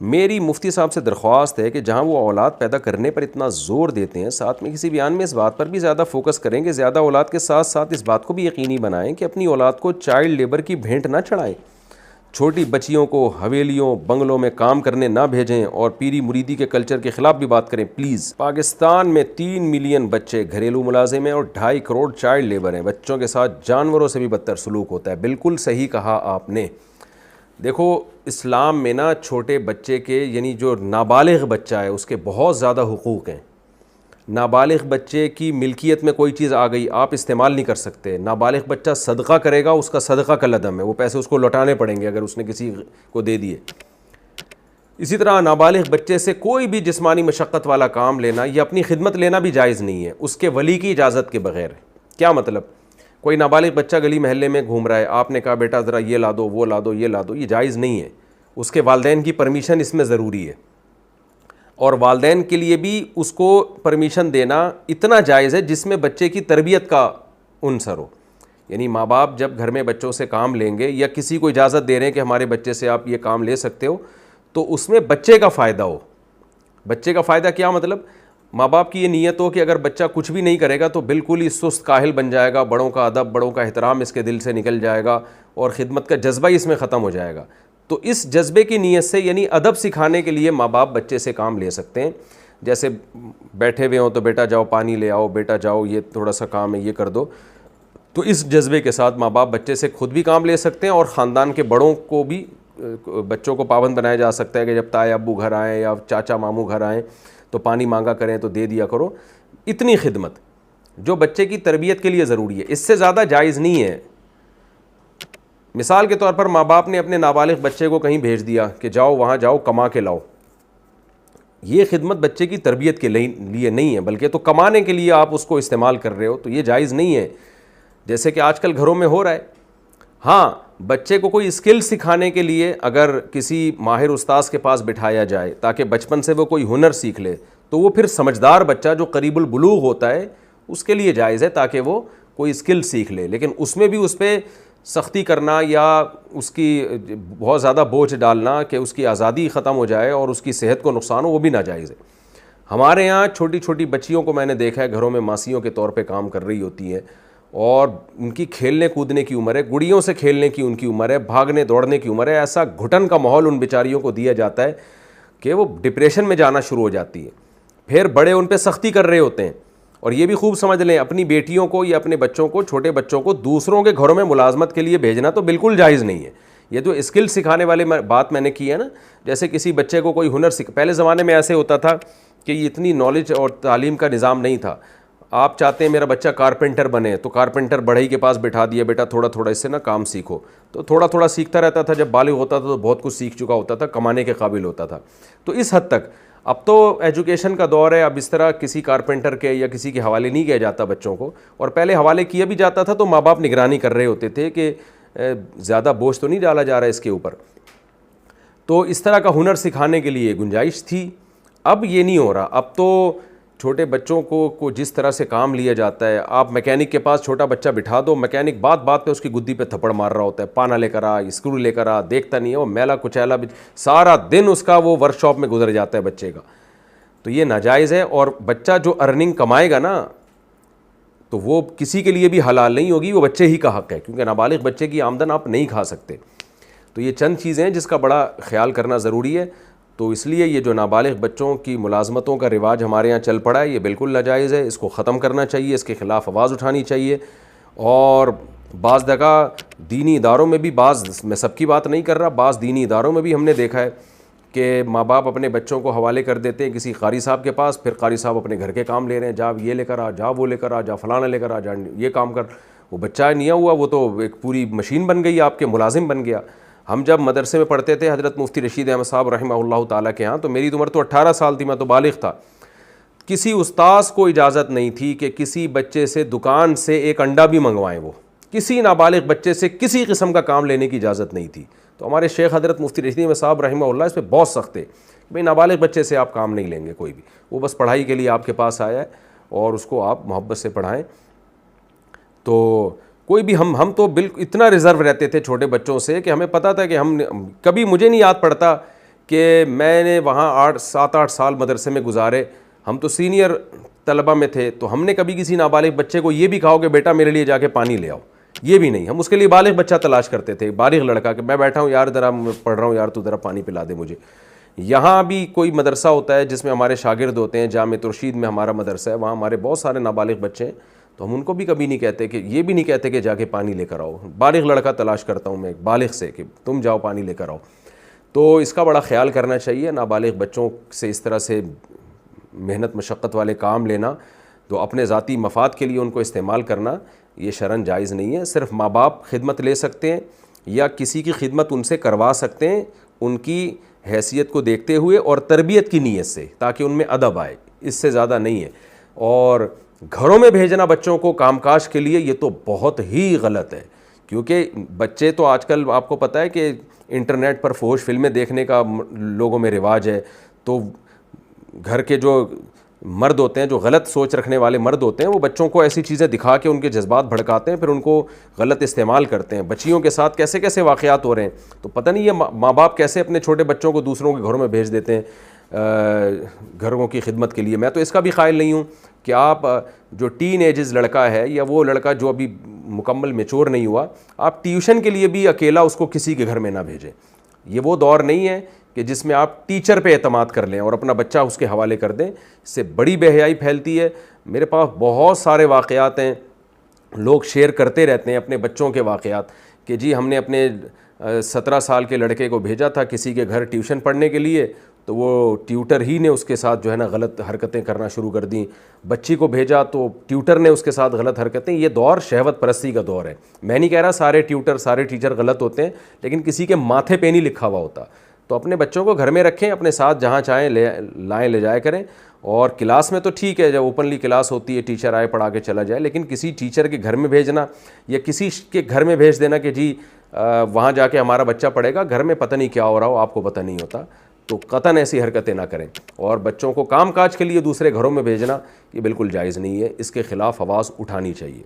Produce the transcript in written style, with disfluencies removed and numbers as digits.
میری مفتی صاحب سے درخواست ہے کہ جہاں وہ اولاد پیدا کرنے پر اتنا زور دیتے ہیں، ساتھ میں کسی بیان میں اس بات پر بھی زیادہ فوکس کریں کہ زیادہ اولاد کے ساتھ ساتھ اس بات کو بھی یقینی بنائیں کہ اپنی اولاد کو چائلڈ لیبر کی بھینٹ نہ چڑھائیں، چھوٹی بچیوں کو حویلیوں بنگلوں میں کام کرنے نہ بھیجیں، اور پیری مریدی کے کلچر کے خلاف بھی بات کریں پلیز۔ پاکستان میں 3 ملین بچے گھریلو ملازم ہیں اور 2.5 کروڑ چائلڈ لیبر ہیں۔ بچوں کے ساتھ جانوروں سے بھی بدتر سلوک ہوتا ہے۔ بالکل صحیح کہا آپ نے۔ دیکھو اسلام میں نا چھوٹے بچے کے یعنی جو نابالغ بچہ ہے اس کے بہت زیادہ حقوق ہیں۔ نابالغ بچے کی ملکیت میں کوئی چیز آ گئی آپ استعمال نہیں کر سکتے۔ نابالغ بچہ صدقہ کرے گا، اس کا صدقہ کالعدم ہے، وہ پیسے اس کو لوٹانے پڑیں گے اگر اس نے کسی کو دے دیے۔ اسی طرح نابالغ بچے سے کوئی بھی جسمانی مشقت والا کام لینا یا اپنی خدمت لینا بھی جائز نہیں ہے اس کے ولی کی اجازت کے بغیر۔ کیا مطلب؟ کوئی نابالغ بچہ گلی محلے میں گھوم رہا ہے، آپ نے کہا بیٹا ذرا یہ لا دو، وہ لا دو، یہ لا دو، یہ جائز نہیں ہے۔ اس کے والدین کی پرمیشن اس میں ضروری ہے، اور والدین کے لیے بھی اس کو پرمیشن دینا اتنا جائز ہے جس میں بچے کی تربیت کا عنصر ہو۔ یعنی ماں باپ جب گھر میں بچوں سے کام لیں گے یا کسی کو اجازت دے رہے ہیں کہ ہمارے بچے سے آپ یہ کام لے سکتے ہو، تو اس میں بچے کا فائدہ ہو۔ بچے کا فائدہ کیا مطلب؟ ماں باپ کی یہ نیت ہو کہ اگر بچہ کچھ بھی نہیں کرے گا تو بالکل ہی سست کاہل بن جائے گا، بڑوں کا ادب بڑوں کا احترام اس کے دل سے نکل جائے گا اور خدمت کا جذبہ ہی اس میں ختم ہو جائے گا۔ تو اس جذبے کی نیت سے یعنی ادب سکھانے کے لیے ماں باپ بچے سے کام لے سکتے ہیں۔ جیسے بیٹھے ہوئے ہوں تو بیٹا جاؤ پانی لے آؤ، بیٹا جاؤ یہ تھوڑا سا کام ہے یہ کر دو۔ تو اس جذبے کے ساتھ ماں باپ بچے سے خود بھی کام لے سکتے ہیں اور خاندان کے بڑوں کو بھی بچوں کو پابند بنایا جا سکتا ہے کہ جب تائے ابو گھر آئیں یا چاچا ماموں گھر آئیں تو پانی مانگا کریں تو دے دیا کرو۔ اتنی خدمت جو بچے کی تربیت کے لیے ضروری ہے، اس سے زیادہ جائز نہیں ہے۔ مثال کے طور پر ماں باپ نے اپنے نابالغ بچے کو کہیں بھیج دیا کہ جاؤ وہاں جاؤ کما کے لاؤ، یہ خدمت بچے کی تربیت کے لیے نہیں ہے بلکہ تو کمانے کے لیے آپ اس کو استعمال کر رہے ہو، تو یہ جائز نہیں ہے، جیسے کہ آج کل گھروں میں ہو رہا ہے۔ ہاں بچے کو کوئی اسکل سکھانے کے لیے اگر کسی ماہر استاذ کے پاس بٹھایا جائے تاکہ بچپن سے وہ کوئی ہنر سیکھ لے تو وہ پھر سمجھدار بچہ جو قریب البلوغ ہوتا ہے اس کے لیے جائز ہے تاکہ وہ کوئی اسکل سیکھ لے، لیکن اس میں بھی اس پہ سختی کرنا یا اس کی بہت زیادہ بوجھ ڈالنا کہ اس کی آزادی ختم ہو جائے اور اس کی صحت کو نقصان ہو، وہ بھی ناجائز ہے۔ ہمارے یہاں چھوٹی چھوٹی بچیوں کو میں نے دیکھا ہے گھروں میں ماسیوں کے طور پہ کام کر رہی ہوتی ہیں اور ان کی کھیلنے کودنے کی عمر ہے، گڑیوں سے کھیلنے کی ان کی عمر ہے، بھاگنے دوڑنے کی عمر ہے۔ ایسا گھٹن کا ماحول ان بیچاریوں کو دیا جاتا ہے کہ وہ ڈپریشن میں جانا شروع ہو جاتی ہے، پھر بڑے ان پہ سختی کر رہے ہوتے ہیں۔ اور یہ بھی خوب سمجھ لیں اپنی بیٹیوں کو یا اپنے بچوں کو، چھوٹے بچوں کو دوسروں کے گھروں میں ملازمت کے لیے بھیجنا تو بالکل جائز نہیں ہے۔ یہ جو اسکل سکھانے والے بات میں نے کی ہے نا، جیسے کسی بچے کو کوئی ہنر پہلے زمانے میں ایسے ہوتا تھا کہ یہ اتنی نالج اور تعلیم کا نظام نہیں تھا۔ آپ چاہتے ہیں میرا بچہ کارپینٹر بنے تو کارپینٹر بڑھئی کے پاس بٹھا دیا، بیٹا تھوڑا تھوڑا اس سے نا کام سیکھو، تو تھوڑا تھوڑا سیکھتا رہتا تھا، جب بالغ ہوتا تھا تو بہت کچھ سیکھ چکا ہوتا تھا، کمانے کے قابل ہوتا تھا۔ تو اس حد تک اب تو ایجوکیشن کا دور ہے، اب اس طرح کسی کارپینٹر کے یا کسی کے حوالے نہیں کیا جاتا بچوں کو، اور پہلے حوالے کیا بھی جاتا تھا تو ماں باپ نگرانی کر رہے ہوتے تھے کہ زیادہ بوجھ تو نہیں ڈالا جا رہا ہے اس کے اوپر۔ تو اس طرح کا ہنر سکھانے کے لیے گنجائش تھی، اب یہ نہیں ہو رہا۔ اب تو چھوٹے بچوں کو جس طرح سے کام لیا جاتا ہے، آپ میکینک کے پاس چھوٹا بچہ بٹھا دو، میکینک بات بات پہ اس کی گدی پہ تھپڑ مار رہا ہوتا ہے، پانا لے کر آ، اسکرو لے کر آ، دیکھتا نہیں ہے، وہ میلا کچیلا سارا دن اس کا وہ ورک شاپ میں گزر جاتا ہے بچے کا۔ تو یہ ناجائز ہے، اور بچہ جو ارننگ کمائے گا نا تو وہ کسی کے لیے بھی حلال نہیں ہوگی، وہ بچے ہی کا حق ہے، کیونکہ نابالغ بچے کی آمدن آپ نہیں کھا سکتے۔ تو یہ چند چیزیں ہیں جس کا بڑا خیال کرنا ضروری ہے۔ تو اس لیے یہ جو نابالغ بچوں کی ملازمتوں کا رواج ہمارے یہاں چل پڑا ہے یہ بالکل ناجائز ہے، اس کو ختم کرنا چاہیے، اس کے خلاف آواز اٹھانی چاہیے۔ اور بعض جگہ دینی اداروں میں بھی، میں سب کی بات نہیں کر رہا، بعض دینی اداروں میں بھی ہم نے دیکھا ہے کہ ماں باپ اپنے بچوں کو حوالے کر دیتے ہیں کسی قاری صاحب کے پاس، پھر قاری صاحب اپنے گھر کے کام لے رہے ہیں، جا یہ لے کر آ، جا وہ لے کر آ، جا فلانا لے کر آ، جا یہ کام کر۔ وہ بچہ نہیں ہوا، وہ تو ایک پوری مشین بن گئی، آپ کے ملازم بن گیا۔ ہم جب مدرسے میں پڑھتے تھے حضرت مفتی رشید احمد صاحب رحمہ اللہ تعالیٰ کے ہاں، تو میری عمر تو 18 سال تھی، میں تو بالغ تھا۔ کسی استاذ کو اجازت نہیں تھی کہ کسی بچے سے دکان سے ایک انڈا بھی منگوائیں، وہ کسی نابالغ بچے سے کسی قسم کا کام لینے کی اجازت نہیں تھی۔ تو ہمارے شیخ حضرت مفتی رشید احمد صاحب رحمہ اللہ اس پہ بہت سخت تھے، بھئی نابالغ بچے سے آپ کام نہیں لیں گے کوئی بھی، وہ بس پڑھائی کے لیے آپ کے پاس آیا ہے اور اس کو آپ محبت سے پڑھائیں۔ تو کوئی بھی ہم تو بالکل اتنا ریزرو رہتے تھے چھوٹے بچوں سے کہ ہمیں پتہ تھا کہ ہم کبھی، مجھے نہیں یاد پڑتا کہ میں نے وہاں 7-8 سال مدرسے میں گزارے, ہم تو سینئر طلبہ میں تھے, تو ہم نے کبھی کسی نابالغ بچے کو یہ بھی کہا کہ بیٹا میرے لیے جا کے پانی لے آؤ, یہ بھی نہیں. ہم اس کے لیے بالغ بچہ تلاش کرتے تھے, بالغ لڑکا, کہ میں بیٹھا ہوں یار ذرا پڑھ رہا ہوں یار تو ذرا پانی پلا دے مجھے. یہاں بھی کوئی مدرسہ ہوتا ہے جس میں ہمارے شاگرد ہوتے ہیں, جامع رشید میں ہمارا مدرسہ ہے, وہاں ہمارے بہت سارے نابالغ بچے ہیں, تو ہم ان کو بھی کبھی نہیں کہتے کہ یہ بھی نہیں کہتے کہ جا کے پانی لے کر آؤ. بالغ لڑکا تلاش کرتا ہوں میں ایک بالغ سے کہ تم جاؤ پانی لے کر آؤ. تو اس کا بڑا خیال کرنا چاہیے. نابالغ بچوں سے اس طرح سے محنت مشقت والے کام لینا, تو اپنے ذاتی مفاد کے لیے ان کو استعمال کرنا, یہ شرعاً جائز نہیں ہے. صرف ماں باپ خدمت لے سکتے ہیں یا کسی کی خدمت ان سے کروا سکتے ہیں, ان کی حیثیت کو دیکھتے ہوئے اور تربیت کی نیت سے, تاکہ ان میں ادب آئے, اس سے زیادہ نہیں ہے. اور گھروں میں بھیجنا بچوں کو کام کاج کے لیے, یہ تو بہت ہی غلط ہے, کیونکہ بچے تو آج کل آپ کو پتہ ہے کہ انٹرنیٹ پر فحش فلمیں دیکھنے کا لوگوں میں رواج ہے. تو گھر کے جو مرد ہوتے ہیں, جو غلط سوچ رکھنے والے مرد ہوتے ہیں, وہ بچوں کو ایسی چیزیں دکھا کے ان کے جذبات بھڑکاتے ہیں, پھر ان کو غلط استعمال کرتے ہیں. بچیوں کے ساتھ کیسے کیسے واقعات ہو رہے ہیں, تو پتہ نہیں یہ ماں باپ کیسے اپنے چھوٹے بچوں کو دوسروں کے گھروں میں بھیج دیتے ہیں گھروں کی خدمت کے لیے. میں تو اس کا بھی قائل نہیں ہوں کہ آپ جو ٹین ایجز لڑکا ہے یا وہ لڑکا جو ابھی مکمل میچور نہیں ہوا, آپ ٹیوشن کے لیے بھی اکیلا اس کو کسی کے گھر میں نہ بھیجیں. یہ وہ دور نہیں ہے کہ جس میں آپ ٹیچر پہ اعتماد کر لیں اور اپنا بچہ اس کے حوالے کر دیں. اس سے بڑی بے حیائی پھیلتی ہے. میرے پاس بہت سارے واقعات ہیں, لوگ شیئر کرتے رہتے ہیں اپنے بچوں کے واقعات, کہ جی ہم نے اپنے 17 سال کے لڑکے کو بھیجا تھا کسی کے گھر ٹیوشن پڑھنے کے لیے, تو وہ ٹیوٹر ہی نے اس کے ساتھ جو ہے نا غلط حرکتیں کرنا شروع کر دیں. بچی کو بھیجا تو ٹیوٹر نے اس کے ساتھ غلط حرکتیں. یہ دور شہوت پرستی کا دور ہے. میں نہیں کہہ رہا سارے ٹیوٹر سارے ٹیچر غلط ہوتے ہیں, لیکن کسی کے ماتھے پہ نہیں لکھا ہوا ہوتا. تو اپنے بچوں کو گھر میں رکھیں, اپنے ساتھ جہاں چاہیں لے جایا کریں. اور کلاس میں تو ٹھیک ہے, جب اوپنلی کلاس ہوتی ہے ٹیچر آئے پڑھا کے چلا جائے, لیکن کسی ٹیچر کے گھر میں بھیجنا یا کسی کے گھر میں بھیج دینا کہ جی وہاں جا کے ہمارا بچہ پڑھے گا, گھر میں پتہ نہیں کیا ہو رہا ہو, آپ کو پتہ نہیں ہوتا, تو قطعاً ایسی حرکتیں نہ کریں. اور بچوں کو کام کاج کے لیے دوسرے گھروں میں بھیجنا یہ بالکل جائز نہیں ہے, اس کے خلاف آواز اٹھانی چاہیے.